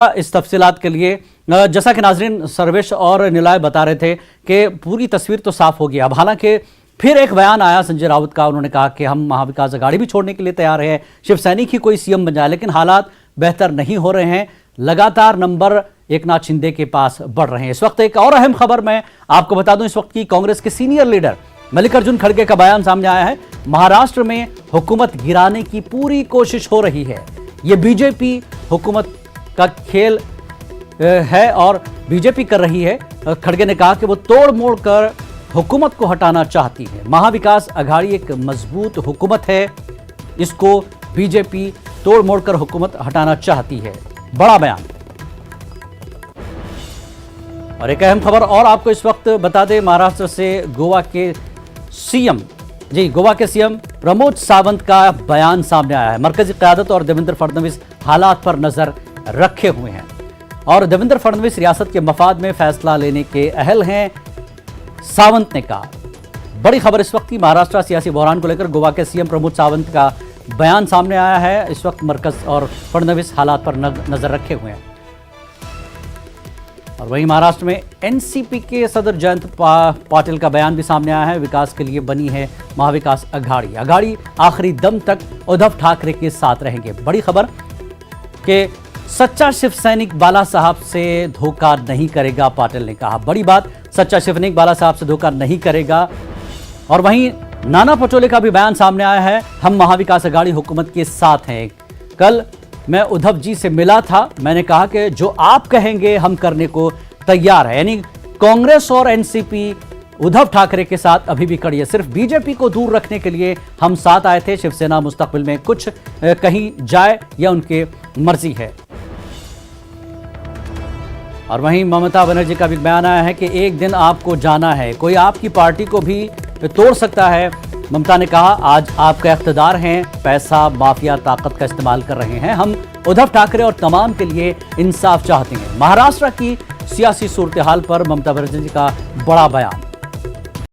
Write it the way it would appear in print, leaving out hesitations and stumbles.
इस तफसीलात के लिए जैसा कि नाजरीन सर्वेश और निलय बता रहे थे कि पूरी तस्वीर तो साफ हो गई। अब हालांकि फिर एक बयान आया संजय राउत का। उन्होंने कहा कि हम महाविकास अघाड़ी भी छोड़ने के लिए तैयार हैं, शिवसैनिक ही कोई सीएम बन जाए, लेकिन हालात बेहतर नहीं हो रहे हैं। लगातार नंबर एकनाथ शिंदे के पास बढ़ रहे हैं। इस वक्त एक और अहम खबर मैं आपको बता दूं, इस वक्त की कांग्रेस के सीनियर लीडर मल्लिकार्जुन खड़गे का बयान सामने आया है। महाराष्ट्र में हुकूमत गिराने की पूरी कोशिश हो रही है। यह बीजेपी हुकूमत का खेल है और बीजेपी कर रही है। खड़गे ने कहा कि वो तोड़ मोड़ कर हुकूमत को हटाना चाहती है। महाविकास अघाड़ी एक मजबूत हुकूमत है, इसको बीजेपी तोड़ मोड़ कर हुकूमत हटाना चाहती है। बड़ा बयान। और एक अहम खबर और आपको इस वक्त बता दें, महाराष्ट्र से गोवा के सीएम प्रमोद सावंत का बयान सामने आया है। मरकजी क़यादत और देवेंद्र फडणवीस हालात पर नजर रखे हुए हैं और देवेंद्र फडणवीस रियासत के मफाद में फैसला लेने के अहल हैं, सावंत ने कहा। बड़ी खबर इस वक्त की महाराष्ट्र सियासी बहरान को लेकर गोवा के सीएम प्रमोद सावंत का बयान सामने आया है। इस वक्त मरकज और फडणवीस हालात पर नजर रखे हुए हैं। और वहीं महाराष्ट्र में एनसीपी के सदर जयंत पाटिल का बयान भी सामने आया है। विकास के लिए बनी है महाविकास अघाड़ी आखिरी दम तक उद्धव ठाकरे के साथ रहेंगे। बड़ी खबर कि सच्चा शिव सैनिक बाला साहब से धोखा नहीं करेगा, पाटिल ने कहा। बड़ी बात, सच्चा शिव सैनिक बाला साहब से धोखा नहीं करेगा। और वहीं नाना पटोले का भी बयान सामने आया है। हम महाविकास अघाड़ी हुकूमत के साथ हैं। कल मैं उद्धव जी से मिला था, मैंने कहा कि जो आप कहेंगे हम करने को तैयार है। यानी कांग्रेस और एनसीपी उद्धव ठाकरे के साथ अभी भी खड़ी है। सिर्फ बीजेपी को दूर रखने के लिए हम साथ आए थे। शिवसेना मुस्तकबिल में कुछ कहीं जाए या उनके मर्जी है। और वहीं ममता बनर्जी का भी बयान आया है कि एक दिन आपको जाना है, कोई आपकी पार्टी को भी तोड़ सकता है। ममता ने कहा, आज आपका इख्तिदार हैं, पैसा माफिया ताकत का इस्तेमाल कर रहे हैं। हम उद्धव ठाकरे और तमाम के लिए इंसाफ चाहते हैं। महाराष्ट्र की सियासी सूरत हाल पर ममता बनर्जी का बड़ा बयान।